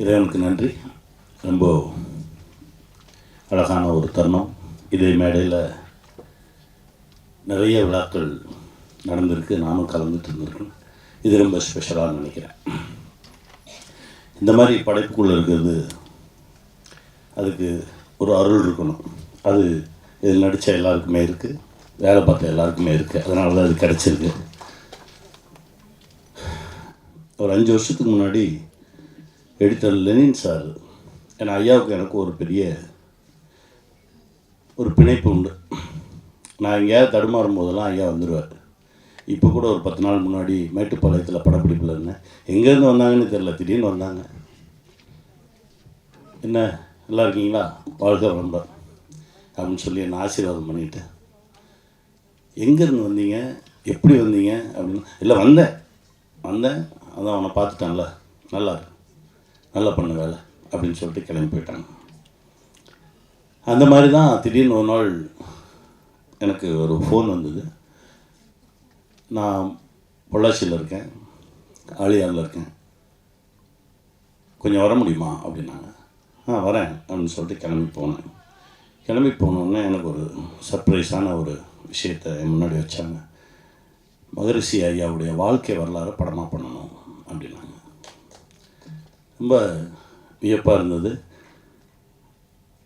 இறைவனுக்கு நன்றி. ரொம்ப அழகான ஒரு தருணம். இதே மேடையில் நிறைய விழாக்கள் நடந்திருக்கு, நானும் கலந்துட்டு இருந்திருக்கேன். இது ரொம்ப ஸ்பெஷலாக நினைக்கிறேன். இந்த மாதிரி படைப்புக்குள்ளே இருக்கிறது, அதுக்கு ஒரு அருள் இருக்கணும். அது இதில் நடித்த எல்லாருக்குமே இருக்குது, வேலை பார்த்த எல்லாருக்குமே இருக்குது. அதனால தான் அது கிடச்சிருக்கு. ஒரு 5 வருஷத்துக்கு முன்னாடி எடிட்டர் லெனின் சார், ஏன்னா ஐயாவுக்கு எனக்கு ஒரு பெரிய ஒரு பிணைப்பு உண்டு. நான் எங்கேயாவது தடுமாறும் போதெல்லாம் ஐயா வந்துடுவார். இப்போ கூட ஒரு 10 நாள் முன்னாடி மேட்டுப்பாளையத்தில் படப்பிடிப்பில் இருந்தேன். எங்கேருந்து வந்தாங்கன்னு தெரில, திடீர்னு வந்தாங்க. என்ன நல்லா இருக்கீங்களா, வாழ்க வளமுடன் அப்படின்னு சொல்லி என்னை ஆசீர்வாதம் பண்ணிவிட்டு, எங்கேருந்து வந்தீங்க, எப்படி வந்தீங்க அப்படின்னு. இல்லை வந்தேன் அதான் அவனை பார்த்துட்டான்ல, நல்லா பண்ண வேலை அப்படின்னு சொல்லிட்டு கிளம்பி போயிட்டாங்க. அந்த மாதிரி தான் திடீர்னு ஒரு நாள் எனக்கு ஒரு ஃபோன் வந்தது. நான் பொள்ளாச்சியில் இருக்கேன், ஆழியாரில் இருக்கேன், கொஞ்சம் வர முடியுமா அப்படின்னாங்க. வரேன் அப்படின்னு சொல்லிட்டு கிளம்பி போனோடனே எனக்கு ஒரு சர்ப்ரைஸான ஒரு விஷயத்தை முன்னாடி வச்சாங்க. மகரிஷி ஐயாவுடைய வாழ்க்கை வரலாறு படமாக பண்ணணும் அப்படின்னாங்க. ரொம்ப வியப்பாக இருந்தது.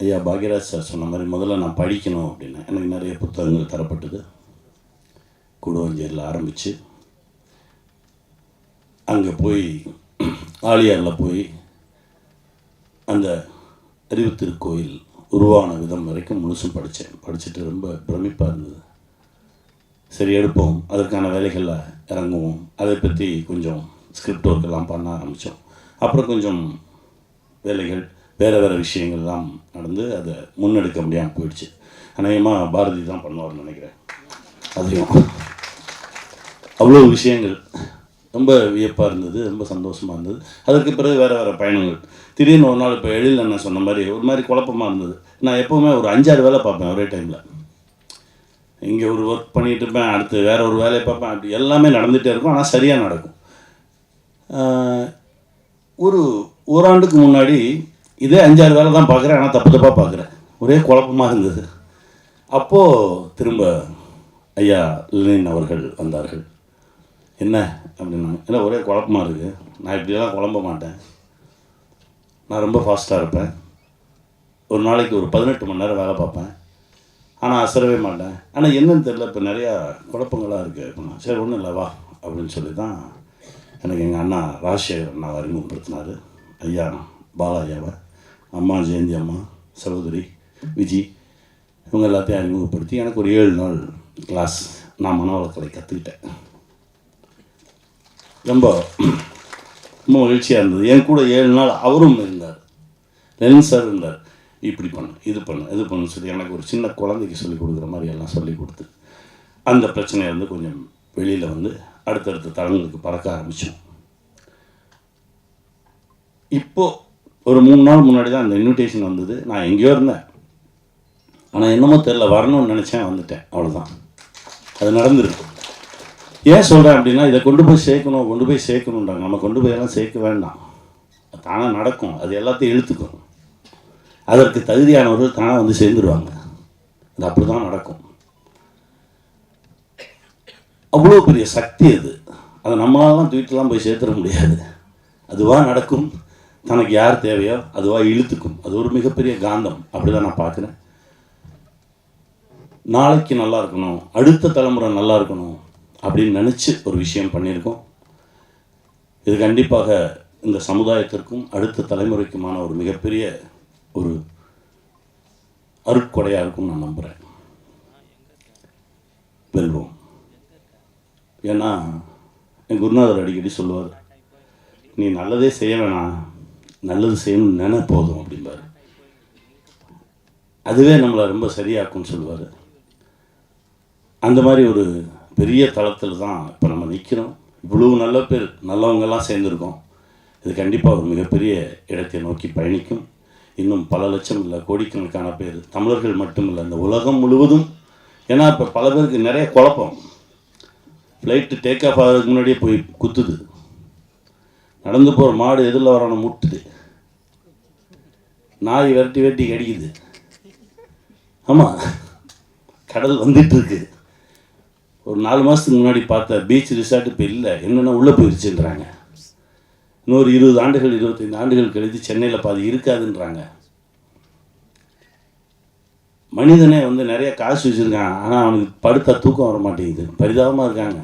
ஐயா பாக்யராஜ் சார் சொன்ன மாதிரி முதல்ல நான் படிக்கணும் அப்படின்னு எனக்கு நிறைய புத்தகங்கள் தரப்பட்டது. கூடுவஞ்சேரியில் ஆரம்பித்து அங்கே போய் ஆழியாரில் போய் அந்த அறிவு திருக்கோயில் உருவான விதம் வரைக்கும் முழுசும் படிச்சுட்டு ரொம்ப பிரமிப்பாக இருந்தது. சரி எடுப்போம், அதற்கான வேலைகளில் இறங்குவோம், அதை பற்றி கொஞ்சம் ஸ்கிரிப்ட் ஒர்க்கெல்லாம் பண்ண ஆரம்பித்தோம். அப்புறம் கொஞ்சம் வேலைகள் வேறு விஷயங்கள்லாம் நடந்து அதை முன்னெடுக்க முடியாமல் போயிடுச்சு. அநேகமாக பாரதி தான் பண்ணுவார்னு நினைக்கிறேன். அதையும் அவ்வளோ விஷயங்கள் ரொம்ப வியப்பாக இருந்தது, ரொம்ப சந்தோஷமாக இருந்தது. அதற்கு பிறகு வேறு பயணங்கள். திடீர்னு ஒரு நாள் இப்போ எழில் அண்ணன் சொன்ன மாதிரி ஒரு மாதிரி குழப்பமாக இருந்தது. நான் எப்போவுமே ஒரு 5-6 வேலை பார்ப்பேன் ஒரே டைமில். இங்கே ஒரு ஒர்க் பண்ணிகிட்டு இருப்பேன், அடுத்து வேறு ஒரு வேலையை பார்ப்பேன். அப்படி எல்லாமே நடந்துகிட்டே இருக்கும், ஆனால் சரியாக நடக்கும். ஒரு ஓராண்டுக்கு முன்னாடி இதே 5-6 வேலை தான் பார்க்குறேன், ஆனால் தப்பாக பார்க்குறேன். ஒரே குழப்பமாக இருந்தது. அப்போது திரும்ப ஐயா லெனின் அவர்கள் வந்தார்கள். என்ன அப்படின்னாங்க. இல்லை ஒரே குழப்பமாக இருக்குது, நான் இப்படியெல்லாம் குழம்ப மாட்டேன், நான் ரொம்ப ஃபாஸ்ட்டாக இருப்பேன், ஒரு நாளைக்கு ஒரு 18 மணி நேரம் வேலை பார்ப்பேன், ஆனால் அசரவே மாட்டேன், ஆனால் என்னன்னு தெரியல, இப்போ நிறையா குழப்பங்களாக இருக்குது அப்படின்னா. சரி ஒன்றும் இல்லை வா அப்படின்னு சொல்லி தான் எனக்கு எங்கள் அண்ணா ராஜசேகர் அண்ணாவை அறிமுகப்படுத்தினார். ஐயா பாலாஜாவை, அம்மா ஜெயந்தி அம்மா, சகோதரி விஜி, இவங்க எல்லாத்தையும் அறிமுகப்படுத்தி எனக்கு ஒரு 7 நாள் கிளாஸ் நான் மனவளக்கலை கற்றுக்கிட்டேன். ரொம்ப மகிழ்ச்சியாக இருந்தது. என் கூட 7 நாள் அவரும் இருந்தார், லெனின் சார் இருந்தார். இப்படி பண்ணு, இது பண்ணு சொல்லி எனக்கு ஒரு சின்ன குழந்தைக்கு சொல்லிக் கொடுக்குற மாதிரி எல்லாம் சொல்லி கொடுத்து அந்த பிரச்சனையிலேருந்து கொஞ்சம் வெளியில் வந்து அடுத்தடுத்த தளங்களுக்கு பறக்க ஆரம்பித்தோம். இப்போது ஒரு 3 நாள் முன்னாடி தான் அந்த இன்விடேஷன் வந்தது. நான் எங்கேயோ இருந்தேன், ஆனால் என்னமோ தெரில, வரணும்னு நினச்சேன், வந்துட்டேன், அவ்வளோதான். அது நடந்துருக்கு. ஏன் சொல்கிறேன் அப்படின்னா, இதை கொண்டு போய் சேர்க்கணுன்றாங்க. நம்ம கொண்டு போய் எல்லாம் சேர்க்க வேண்டாம், தானாக நடக்கும். அது எல்லாத்தையும் இழுத்துக்கும். அதற்கு தகுதியானவர்கள் தானாக வந்து சேர்ந்துருவாங்க. அது அப்படி தான் நடக்கும். அவ்வளோ பெரிய சக்தி அது. அதை நம்மளாலாம் தூக்கிட்டுலாம் போய் சேர்த்துட முடியாது. அதுவாக நடக்கும். தனக்கு யார் தேவையோ அதுவாக இழுத்துக்கும். அது ஒரு மிகப்பெரிய காந்தம். அப்படி தான் நான் பார்க்குறேன். நாளைக்கு நல்லா இருக்கணும், அடுத்த தலைமுறை நல்லா இருக்கணும் அப்படின்னு நினச்சி ஒரு விஷயம் பண்ணியிருக்கோம். இது கண்டிப்பாக இந்த சமுதாயத்திற்கும் அடுத்த தலைமுறைக்குமான ஒரு மிகப்பெரிய ஒரு அருட்கொடையாக இருக்கும்னு நான் நம்புகிறேன். வெல்வோம். ஏன்னா என் குருநாதர் அடிக்கடி சொல்லுவார், நீ நல்லதே செய்ய வேணாம், நல்லது செய்யணும்னு நினை போதும் அப்படிம்பார். அதுவே நம்மளை ரொம்ப சரியாக்கும்னு சொல்லுவார். அந்த மாதிரி ஒரு பெரிய தளத்தில் தான் இப்போ நம்ம நிற்கிறோம். இவ்வளோ நல்ல பேர், நல்லவங்கெல்லாம் சேர்ந்துருக்கோம். இது கண்டிப்பாக ஒரு மிகப்பெரிய இடத்தை நோக்கி பயணிக்கும். இன்னும் பல லட்சம் இல்லை, கோடிக்கணக்கான பேர், தமிழர்கள் மட்டும் இல்லை, இந்த உலகம் முழுவதும். ஏன்னா இப்போ பல பேருக்கு நிறைய குழப்பம். ஃப்ளைட்டு டேக் ஆஃப் ஆகிறதுக்கு முன்னாடியே போய் குத்துது, நடந்து போகிற மாடு எதிரில் வரணும் முட்டுது, நாய் விரட்டி விரட்டி கடிக்குது. ஆமாம், கடல் வந்துட்டுருக்கு. ஒரு 4 மாதத்துக்கு முன்னாடி பார்த்த பீச் ரிசார்ட் இப்போ இல்லை, என்னென்னா உள்ளே போயிடுச்சுன்றாங்க. இன்னொரு 20 ஆண்டுகள் 25 ஆண்டுகள் கழித்து சென்னையில் பாதி இருக்காதுன்றாங்க. மனிதனே வந்து நிறைய காசு வச்சுருக்கான், ஆனால் அவனுக்கு படுத்தா தூக்கம் வர மாட்டேங்குது. பரிதாபமாக இருக்காங்க.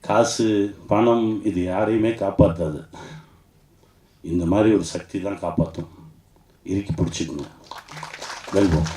காசு பணம் இது யாரையுமே காப்பாற்றாது. இந்த மாதிரி ஒரு சக்தி தான் காப்பாற்றும். இறுக்கி பிடிச்சிக்கணும். வெல்வோம்.